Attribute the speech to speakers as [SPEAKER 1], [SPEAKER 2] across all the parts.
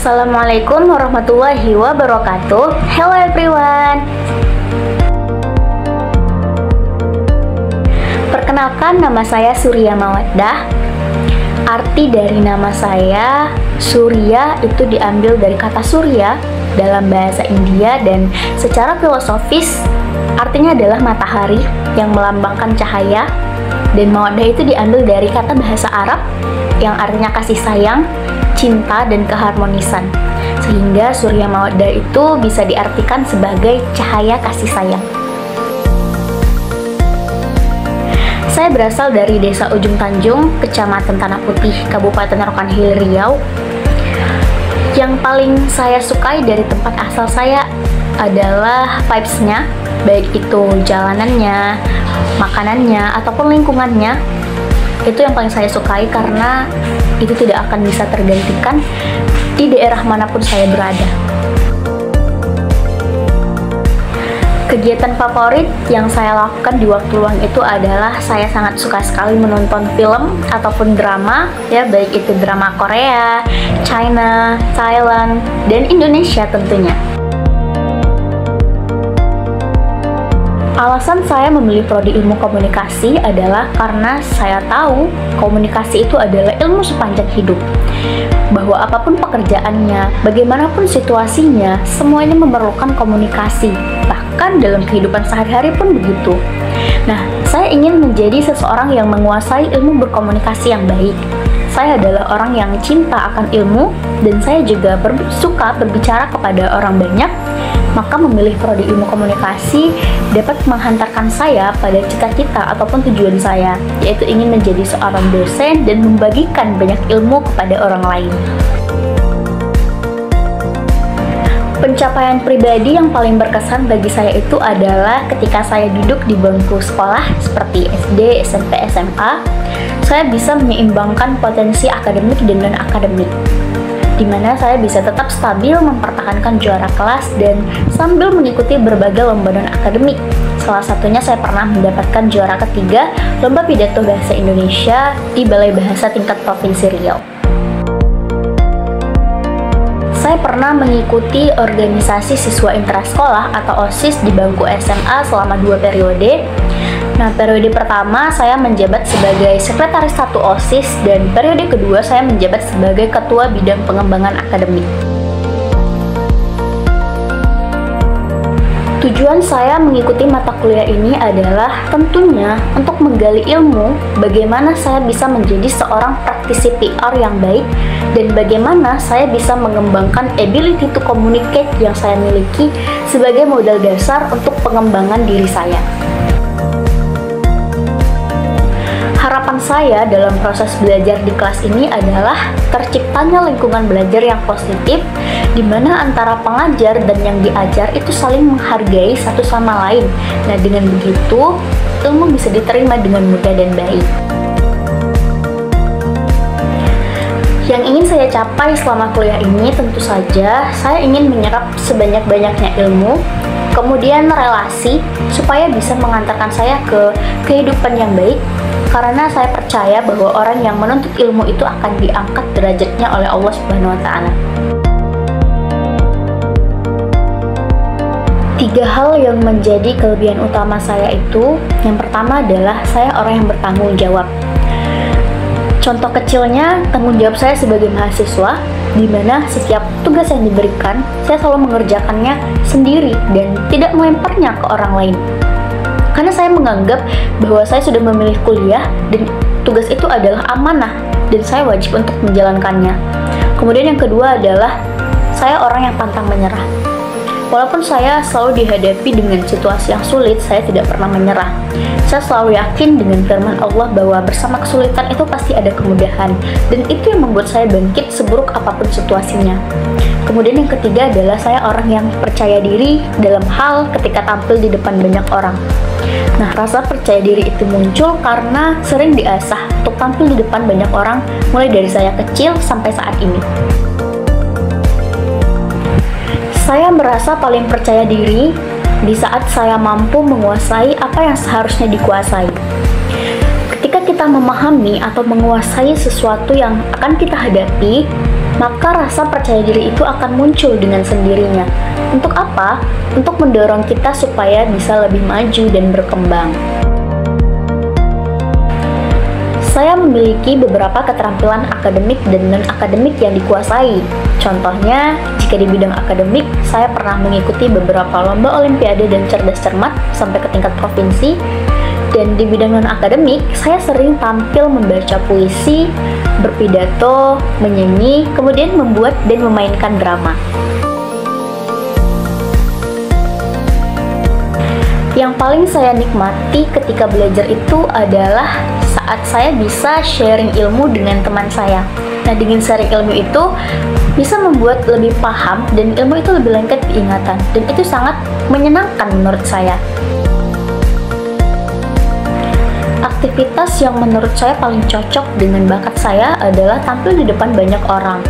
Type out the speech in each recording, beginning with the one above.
[SPEAKER 1] Assalamualaikum warahmatullahi wabarakatuh. Hello everyone. Perkenalkan, nama saya Surya Mawaddah. Arti dari nama saya Surya itu diambil dari kata surya dalam bahasa India, dan secara filosofis artinya adalah matahari yang melambangkan cahaya. Dan Mawaddah itu diambil dari kata bahasa Arab yang artinya kasih sayang, cinta, dan keharmonisan. Sehingga Surya Mawaddah itu bisa diartikan sebagai cahaya kasih sayang. Saya berasal dari Desa Ujung Tanjung, Kecamatan Tanah Putih, Kabupaten Rokan Hilir, Riau. Yang paling saya sukai dari tempat asal saya adalah vibes-nya, baik itu jalanannya, makanannya, ataupun lingkungannya. Itu yang paling saya sukai karena itu tidak akan bisa tergantikan di daerah manapun saya berada. Kegiatan favorit yang saya lakukan di waktu luang itu adalah saya sangat suka sekali menonton film ataupun drama, ya, baik itu drama Korea, China, Thailand, dan Indonesia tentunya. Alasan saya memilih prodi ilmu komunikasi adalah karena saya tahu komunikasi itu adalah ilmu sepanjang hidup. Bahwa apapun pekerjaannya, bagaimanapun situasinya, semuanya memerlukan komunikasi. Bahkan dalam kehidupan sehari-hari pun begitu. Nah, saya ingin menjadi seseorang yang menguasai ilmu berkomunikasi yang baik. Saya adalah orang yang cinta akan ilmu, dan saya juga suka berbicara kepada orang banyak. Maka memilih prodi ilmu komunikasi dapat menghantarkan saya pada cita-cita ataupun tujuan saya, yaitu ingin menjadi seorang dosen dan membagikan banyak ilmu kepada orang lain. Pencapaian pribadi yang paling berkesan bagi saya itu adalah ketika saya duduk di bangku sekolah seperti SD, SMP, SMA, saya bisa menyeimbangkan potensi akademik dan non-akademik, di mana saya bisa tetap stabil mempertahankan juara kelas dan sambil mengikuti berbagai lomba non-akademik. Salah satunya saya pernah mendapatkan juara ketiga Lomba Pidato Bahasa Indonesia di Balai Bahasa tingkat Provinsi Riau. Saya pernah mengikuti organisasi siswa intrasekolah atau OSIS di bangku SMA selama 2 periode. Nah, periode pertama saya menjabat sebagai sekretaris 1 OSIS, dan periode kedua saya menjabat sebagai ketua bidang pengembangan akademik. Tujuan saya mengikuti mata kuliah ini adalah tentunya untuk menggali ilmu bagaimana saya bisa menjadi seorang praktisi PR yang baik, dan bagaimana saya bisa mengembangkan ability to communicate yang saya miliki sebagai modal dasar untuk pengembangan diri saya. Harapan saya dalam proses belajar di kelas ini adalah terciptanya lingkungan belajar yang positif, di mana antara pengajar dan yang diajar itu saling menghargai satu sama lain. Nah, dengan begitu, ilmu bisa diterima dengan mudah dan baik. Yang ingin saya capai selama kuliah ini tentu saja saya ingin menyerap sebanyak-banyaknya ilmu, kemudian relasi, supaya bisa mengantarkan saya ke kehidupan yang baik. Karena saya percaya bahwa orang yang menuntut ilmu itu akan diangkat derajatnya oleh Allah Subhanahu wa Ta'ala. 3 hal yang menjadi kelebihan utama saya itu, yang pertama adalah saya orang yang bertanggung jawab. Contoh kecilnya, tanggung jawab saya sebagai mahasiswa, di mana setiap tugas yang diberikan, saya selalu mengerjakannya sendiri dan tidak melemparnya ke orang lain. Karena saya menganggap bahwa saya sudah memilih kuliah dan tugas itu adalah amanah dan saya wajib untuk menjalankannya. Kemudian yang kedua adalah saya orang yang pantang menyerah. Walaupun saya selalu dihadapi dengan situasi yang sulit, saya tidak pernah menyerah. Saya selalu yakin dengan firman Allah bahwa bersama kesulitan itu pasti ada kemudahan, dan itu yang membuat saya bangkit seburuk apapun situasinya. Kemudian yang ketiga adalah saya orang yang percaya diri dalam hal ketika tampil di depan banyak orang. Nah, rasa percaya diri itu muncul karena sering diasah untuk tampil di depan banyak orang mulai dari saya kecil sampai saat ini. Saya merasa paling percaya diri di saat saya mampu menguasai apa yang seharusnya dikuasai. Ketika kita memahami atau menguasai sesuatu yang akan kita hadapi, maka rasa percaya diri itu akan muncul dengan sendirinya. Untuk apa? Untuk mendorong kita supaya bisa lebih maju dan berkembang. Saya memiliki beberapa keterampilan akademik dan non-akademik yang dikuasai. Contohnya, jika di bidang akademik, saya pernah mengikuti beberapa lomba olimpiade dan cerdas cermat sampai ke tingkat provinsi. Dan di bidang non-akademik, saya sering tampil membaca puisi, berpidato, menyanyi, kemudian membuat dan memainkan drama. Yang paling saya nikmati ketika belajar itu adalah saat saya bisa sharing ilmu dengan teman saya. Nah, dengan sharing ilmu itu bisa membuat lebih paham dan ilmu itu lebih lengkap diingatan, dan itu sangat menyenangkan menurut saya. Aktivitas yang menurut saya paling cocok dengan bakat saya adalah tampil di depan banyak orang.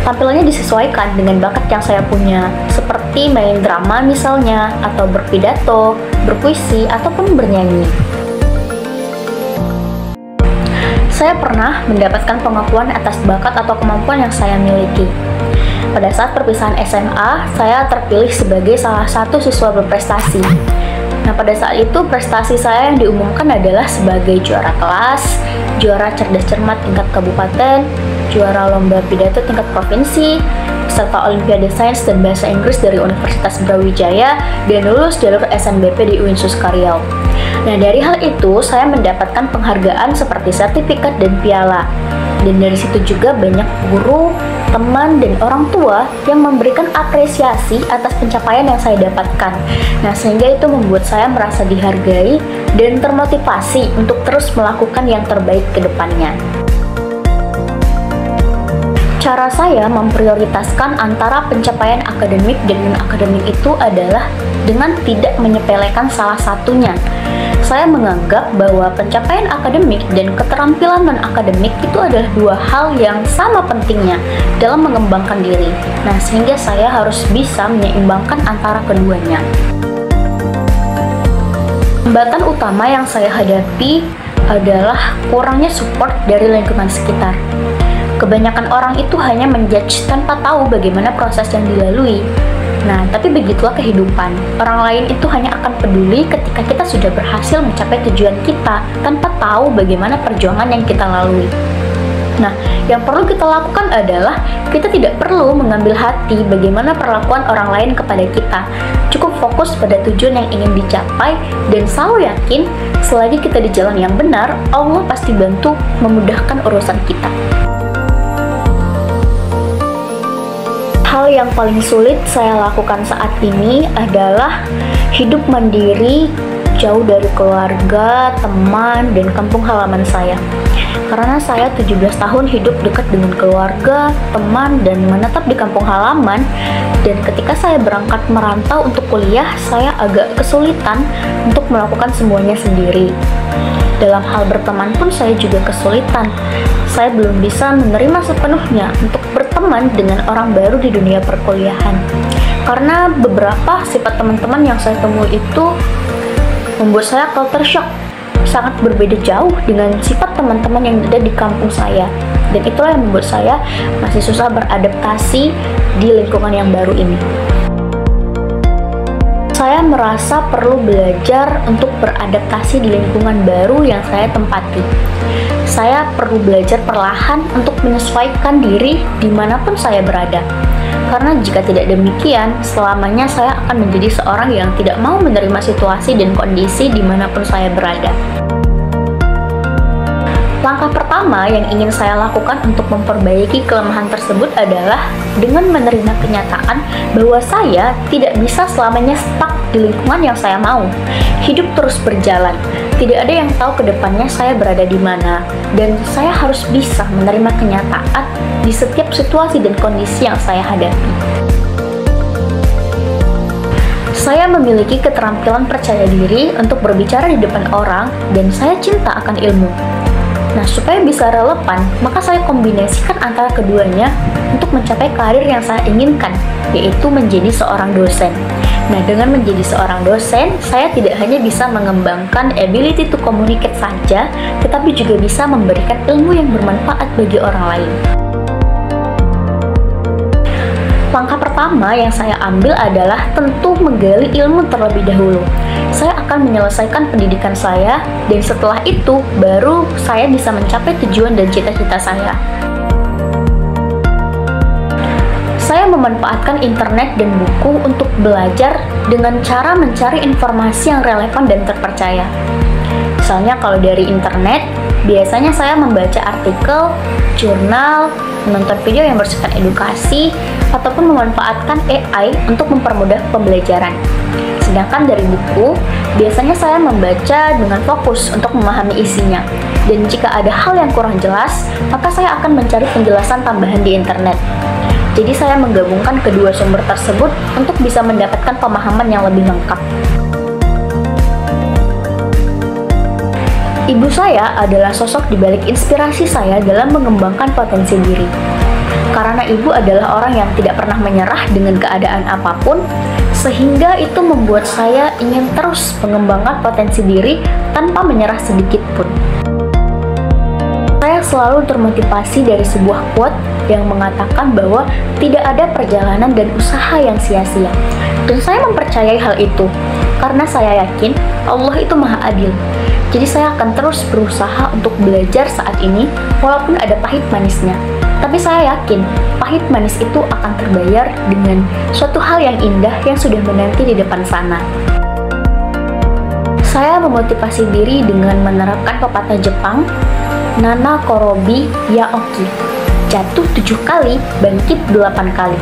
[SPEAKER 1] Tampilannya disesuaikan dengan bakat yang saya punya, seperti main drama misalnya, atau berpidato, berpuisi, ataupun bernyanyi. Saya pernah mendapatkan pengakuan atas bakat atau kemampuan yang saya miliki. Pada saat perpisahan SMA, saya terpilih sebagai salah satu siswa berprestasi. Nah, pada saat itu prestasi saya yang diumumkan adalah sebagai juara kelas, juara cerdas cermat tingkat kabupaten, juara lomba pidato tingkat provinsi, peserta Olimpiade Sains dan Bahasa Inggris dari Universitas Brawijaya, dan lulus jalur SNBP di UIN Suskaryau. Nah, dari hal itu saya mendapatkan penghargaan seperti sertifikat dan piala. Dan dari situ juga banyak guru, teman, dan orang tua yang memberikan apresiasi atas pencapaian yang saya dapatkan. Nah, sehingga itu membuat saya merasa dihargai dan termotivasi untuk terus melakukan yang terbaik ke depannya. Cara saya memprioritaskan antara pencapaian akademik dan non-akademik itu adalah dengan tidak menyepelekan salah satunya. Saya menganggap bahwa pencapaian akademik dan keterampilan non-akademik itu adalah dua hal yang sama pentingnya dalam mengembangkan diri. Nah, sehingga saya harus bisa menyeimbangkan antara keduanya. Hambatan utama yang saya hadapi adalah kurangnya support dari lingkungan sekitar. Kebanyakan orang itu hanya menjudge tanpa tahu bagaimana proses yang dilalui. Nah, tapi begitulah kehidupan. Orang lain itu hanya akan peduli ketika kita sudah berhasil mencapai tujuan kita tanpa tahu bagaimana perjuangan yang kita lalui. Nah, yang perlu kita lakukan adalah kita tidak perlu mengambil hati bagaimana perlakuan orang lain kepada kita. Cukup fokus pada tujuan yang ingin dicapai dan selalu yakin selagi kita di jalan yang benar, Allah pasti bantu memudahkan urusan kita. Hal yang paling sulit saya lakukan saat ini adalah hidup mandiri, jauh dari keluarga, teman, dan kampung halaman saya. Karena saya 17 tahun hidup dekat dengan keluarga, teman, dan menetap di kampung halaman, dan ketika saya berangkat merantau untuk kuliah, saya agak kesulitan untuk melakukan semuanya sendiri. Dalam hal berteman pun saya juga kesulitan. Saya belum bisa menerima sepenuhnya untuk berteman dengan orang baru di dunia perkuliahan. Karena beberapa sifat teman-teman yang saya temui itu membuat saya culture shock. Sangat berbeda jauh dengan sifat teman-teman yang ada di kampung saya. Dan itulah yang membuat saya masih susah beradaptasi di lingkungan yang baru ini. Saya merasa perlu belajar untuk beradaptasi di lingkungan baru yang saya tempati. Saya perlu belajar perlahan untuk menyesuaikan diri dimanapun saya berada. Karena jika tidak demikian, selamanya saya akan menjadi seorang yang tidak mau menerima situasi dan kondisi dimanapun saya berada. Langkah pertama yang ingin saya lakukan untuk memperbaiki kelemahan tersebut adalah dengan menerima kenyataan bahwa saya tidak bisa selamanya stuck di lingkungan yang saya mau. Hidup terus berjalan, tidak ada yang tahu ke depannya saya berada di mana, dan saya harus bisa menerima kenyataan di setiap situasi dan kondisi yang saya hadapi. Saya memiliki keterampilan percaya diri untuk berbicara di depan orang, dan saya cinta akan ilmu. Nah, supaya bisa relevan, maka saya kombinasikan antara keduanya untuk mencapai karir yang saya inginkan, yaitu menjadi seorang dosen. Nah, dengan menjadi seorang dosen, saya tidak hanya bisa mengembangkan ability to communicate saja, tetapi juga bisa memberikan ilmu yang bermanfaat bagi orang lain. pertama yang saya ambil adalah tentu menggali ilmu terlebih dahulu. Saya akan menyelesaikan pendidikan saya, dan setelah itu baru saya bisa mencapai tujuan dan cita-cita saya. Saya memanfaatkan internet dan buku untuk belajar dengan cara mencari informasi yang relevan dan terpercaya. Misalnya kalau dari internet, biasanya saya membaca artikel, jurnal, menonton video yang bersifat edukasi, ataupun memanfaatkan AI untuk mempermudah pembelajaran. Sedangkan dari buku, biasanya saya membaca dengan fokus untuk memahami isinya. Dan jika ada hal yang kurang jelas, maka saya akan mencari penjelasan tambahan di internet. Jadi saya menggabungkan kedua sumber tersebut untuk bisa mendapatkan pemahaman yang lebih lengkap. Ibu saya adalah sosok di balik inspirasi saya dalam mengembangkan potensi diri. Karena ibu adalah orang yang tidak pernah menyerah dengan keadaan apapun, sehingga itu membuat saya ingin terus mengembangkan potensi diri tanpa menyerah sedikit pun. Saya selalu termotivasi dari sebuah quote yang mengatakan bahwa tidak ada perjalanan dan usaha yang sia-sia. Dan saya mempercayai hal itu, karena saya yakin Allah itu maha adil. Jadi saya akan terus berusaha untuk belajar saat ini, walaupun ada pahit manisnya. Tapi saya yakin, pahit manis itu akan terbayar dengan suatu hal yang indah yang sudah menanti di depan sana. Saya memotivasi diri dengan menerapkan pepatah Jepang, Nana Korobi Yaoki, jatuh 7 kali, bangkit 8 kali.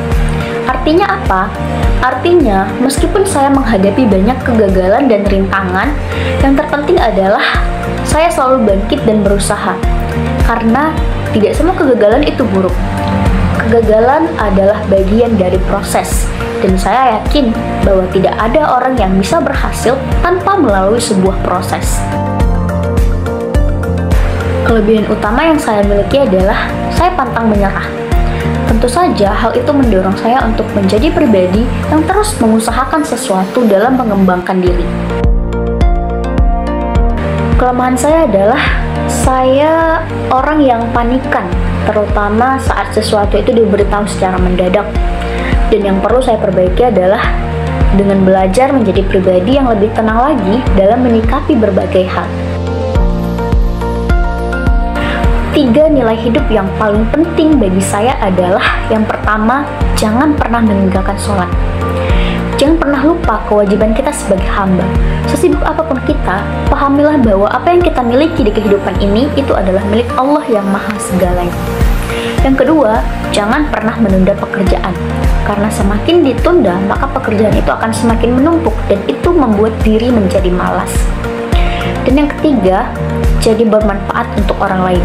[SPEAKER 1] Artinya apa? Artinya, meskipun saya menghadapi banyak kegagalan dan rintangan, yang terpenting adalah saya selalu bangkit dan berusaha. Karena tidak semua kegagalan itu buruk. Kegagalan adalah bagian dari proses, dan saya yakin bahwa tidak ada orang yang bisa berhasil tanpa melalui sebuah proses. Kelebihan utama yang saya miliki adalah saya pantang menyerah. Tentu saja hal itu mendorong saya untuk menjadi pribadi yang terus mengusahakan sesuatu dalam mengembangkan diri. Kelemahan saya adalah saya orang yang panikan, terutama saat sesuatu itu diberitahu secara mendadak. Dan yang perlu saya perbaiki adalah dengan belajar menjadi pribadi yang lebih tenang lagi dalam menyikapi berbagai hal. 3 nilai hidup yang paling penting bagi saya adalah, yang pertama, jangan pernah meninggalkan sholat. Jangan pernah lupa kewajiban kita sebagai hamba. Sesibuk apapun kita, pahamilah bahwa apa yang kita miliki di kehidupan ini itu adalah milik Allah yang maha segalanya. Yang kedua, jangan pernah menunda pekerjaan. Karena semakin ditunda, maka pekerjaan itu akan semakin menumpuk dan itu membuat diri menjadi malas. Dan yang ketiga, jadi bermanfaat untuk orang lain.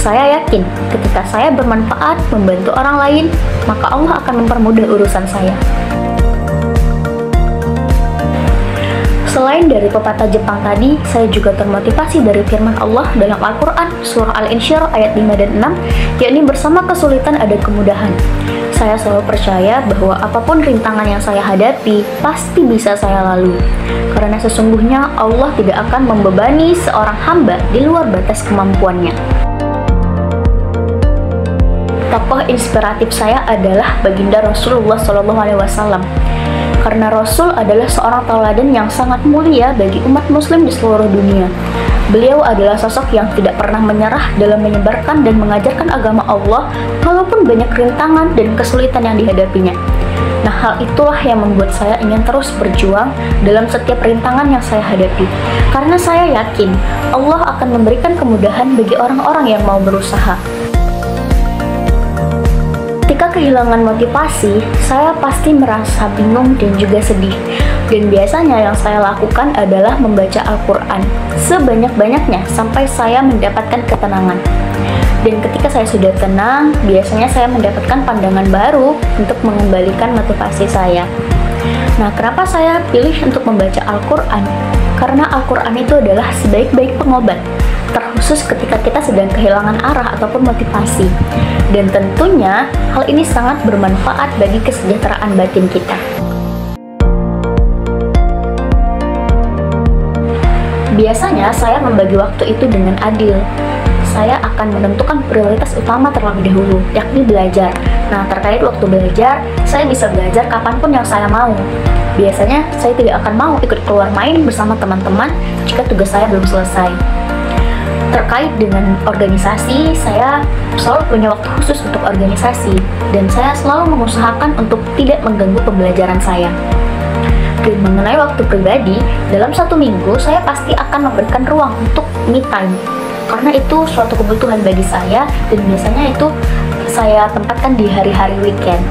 [SPEAKER 1] Saya yakin ketika saya bermanfaat membantu orang lain, maka Allah akan mempermudah urusan saya. Selain dari pepatah Jepang tadi, saya juga termotivasi dari firman Allah dalam Al-Quran, surah Al-Insyirah ayat 5 dan 6, yakni bersama kesulitan ada kemudahan. Saya selalu percaya bahwa apapun rintangan yang saya hadapi, pasti bisa saya lalui. Karena sesungguhnya Allah tidak akan membebani seorang hamba di luar batas kemampuannya. Tokoh inspiratif saya adalah baginda Rasulullah SAW. Karena Rasul adalah seorang tauladan yang sangat mulia bagi umat muslim di seluruh dunia. Beliau adalah sosok yang tidak pernah menyerah dalam menyebarkan dan mengajarkan agama Allah walaupun banyak rintangan dan kesulitan yang dihadapinya. Nah, hal itulah yang membuat saya ingin terus berjuang dalam setiap rintangan yang saya hadapi. Karena saya yakin Allah akan memberikan kemudahan bagi orang-orang yang mau berusaha. Ketika kehilangan motivasi, saya pasti merasa bingung dan juga sedih. Dan biasanya yang saya lakukan adalah membaca Al-Quran sebanyak-banyaknya sampai saya mendapatkan ketenangan. Dan ketika saya sudah tenang, biasanya saya mendapatkan pandangan baru untuk mengembalikan motivasi saya. Nah, kenapa saya pilih untuk membaca Al-Quran? Karena Al-Quran itu adalah sebaik-baik pengobat, terkhusus ketika kita sedang kehilangan arah ataupun motivasi. Dan tentunya hal ini sangat bermanfaat bagi kesejahteraan batin kita. Biasanya saya membagi waktu itu dengan adil. Saya akan menentukan prioritas utama terlebih dahulu, yakni belajar. Nah, terkait waktu belajar, saya bisa belajar kapanpun yang saya mau. Biasanya, saya tidak akan mau ikut keluar main bersama teman-teman jika tugas saya belum selesai. Terkait dengan organisasi, saya selalu punya waktu khusus untuk organisasi, dan saya selalu mengusahakan untuk tidak mengganggu pembelajaran saya. Dan mengenai waktu pribadi, dalam 1 minggu saya pasti akan memberikan ruang untuk me time, karena itu suatu kebutuhan bagi saya, dan biasanya itu saya tempatkan di hari-hari weekend.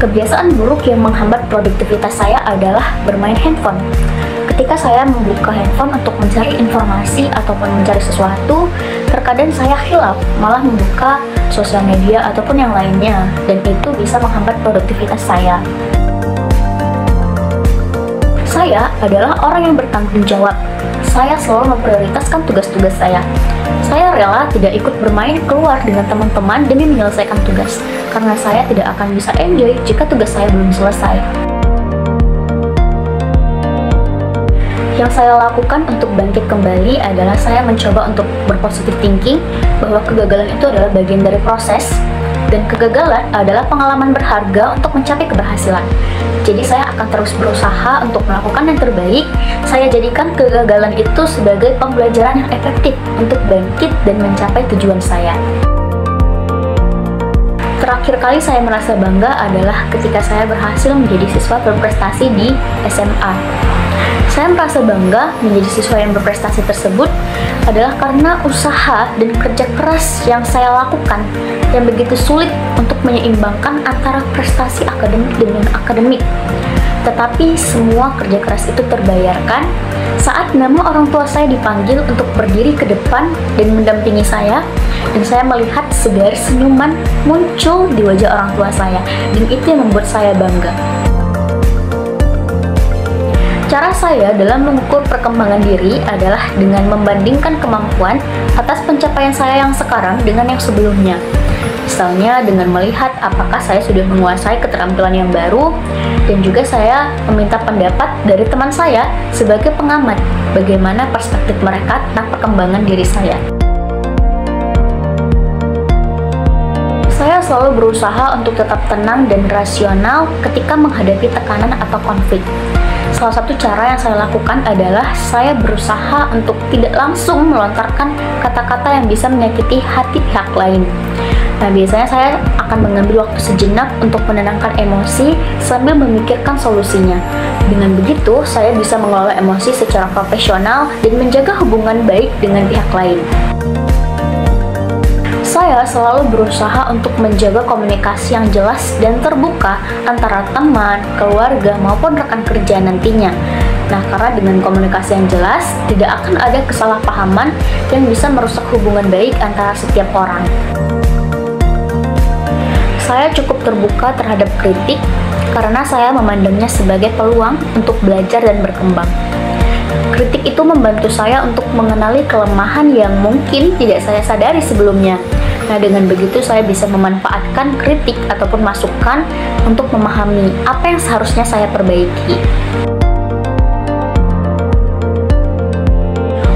[SPEAKER 1] Kebiasaan buruk yang menghambat produktivitas saya adalah bermain handphone. Ketika saya membuka handphone untuk mencari informasi ataupun mencari sesuatu, terkadang saya khilaf malah membuka sosial media ataupun yang lainnya, dan itu bisa menghambat produktivitas saya. Saya adalah orang yang bertanggung jawab. Saya selalu memprioritaskan tugas-tugas saya. Saya rela tidak ikut bermain keluar dengan teman-teman demi menyelesaikan tugas, karena saya tidak akan bisa enjoy jika tugas saya belum selesai. Yang saya lakukan untuk bangkit kembali adalah saya mencoba untuk berpositif thinking bahwa kegagalan itu adalah bagian dari proses, dan kegagalan adalah pengalaman berharga untuk mencapai keberhasilan. Jadi saya akan terus berusaha untuk melakukan yang terbaik. Saya jadikan kegagalan itu sebagai pembelajaran yang efektif untuk bangkit dan mencapai tujuan saya. Terakhir kali saya merasa bangga adalah ketika saya berhasil menjadi siswa berprestasi di SMA. Saya merasa bangga menjadi siswa yang berprestasi tersebut adalah karena usaha dan kerja keras yang saya lakukan yang begitu sulit untuk menyeimbangkan antara prestasi akademik dengan akademik. Tetapi semua kerja keras itu terbayarkan saat nama orang tua saya dipanggil untuk berdiri ke depan dan mendampingi saya, dan saya melihat segaris senyuman muncul di wajah orang tua saya, dan itu yang membuat saya bangga. Cara saya dalam mengukur perkembangan diri adalah dengan membandingkan kemampuan atas pencapaian saya yang sekarang dengan yang sebelumnya. Misalnya dengan melihat apakah saya sudah menguasai keterampilan yang baru, dan juga saya meminta pendapat dari teman saya sebagai pengamat bagaimana perspektif mereka tentang perkembangan diri saya. Saya selalu berusaha untuk tetap tenang dan rasional ketika menghadapi tekanan atau konflik. Salah satu cara yang saya lakukan adalah saya berusaha untuk tidak langsung melontarkan kata-kata yang bisa menyakiti hati pihak lain. Nah, biasanya saya akan mengambil waktu sejenak untuk menenangkan emosi sambil memikirkan solusinya. Dengan begitu, saya bisa mengelola emosi secara profesional dan menjaga hubungan baik dengan pihak lain. Saya selalu berusaha untuk menjaga komunikasi yang jelas dan terbuka antara teman, keluarga, maupun rekan kerja nantinya. Nah, karena dengan komunikasi yang jelas, tidak akan ada kesalahpahaman yang bisa merusak hubungan baik antara setiap orang. Saya cukup terbuka terhadap kritik karena saya memandangnya sebagai peluang untuk belajar dan berkembang. Kritik itu membantu saya untuk mengenali kelemahan yang mungkin tidak saya sadari sebelumnya. Nah, dengan begitu saya bisa memanfaatkan kritik ataupun masukan untuk memahami apa yang seharusnya saya perbaiki.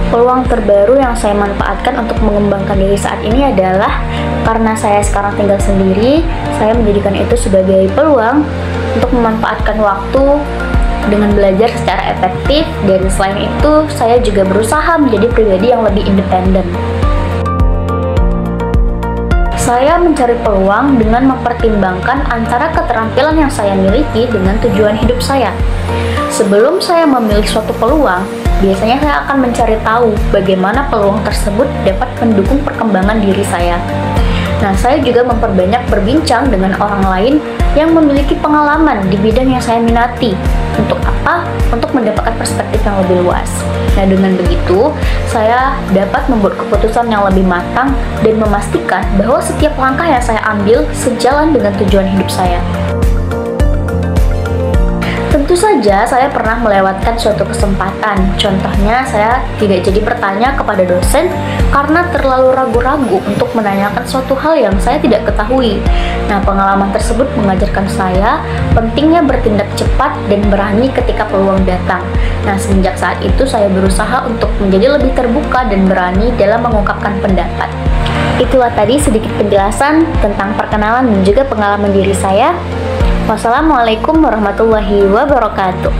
[SPEAKER 1] Peluang terbaru yang saya manfaatkan untuk mengembangkan diri saat ini adalah karena saya sekarang tinggal sendiri, saya menjadikan itu sebagai peluang untuk memanfaatkan waktu dengan belajar secara efektif, dan selain itu saya juga berusaha menjadi pribadi yang lebih independen. Saya mencari peluang dengan mempertimbangkan antara keterampilan yang saya miliki dengan tujuan hidup saya. Sebelum saya memilih suatu peluang, biasanya saya akan mencari tahu bagaimana peluang tersebut dapat mendukung perkembangan diri saya. Nah, saya juga memperbanyak berbincang dengan orang lain yang memiliki pengalaman di bidang yang saya minati. Untuk apa? Untuk mendapatkan perspektif yang lebih luas. Nah, dengan begitu, saya dapat membuat keputusan yang lebih matang dan memastikan bahwa setiap langkah yang saya ambil sejalan dengan tujuan hidup saya. Tentu saja saya pernah melewatkan suatu kesempatan. Contohnya, saya tidak jadi bertanya kepada dosen karena terlalu ragu-ragu untuk menanyakan suatu hal yang saya tidak ketahui. Nah, pengalaman tersebut mengajarkan saya pentingnya bertindak cepat dan berani ketika peluang datang. Nah, semenjak saat itu saya berusaha untuk menjadi lebih terbuka dan berani dalam mengungkapkan pendapat. Itulah tadi sedikit penjelasan tentang perkenalan dan juga pengalaman diri saya. Wassalamualaikum warahmatullahi wabarakatuh.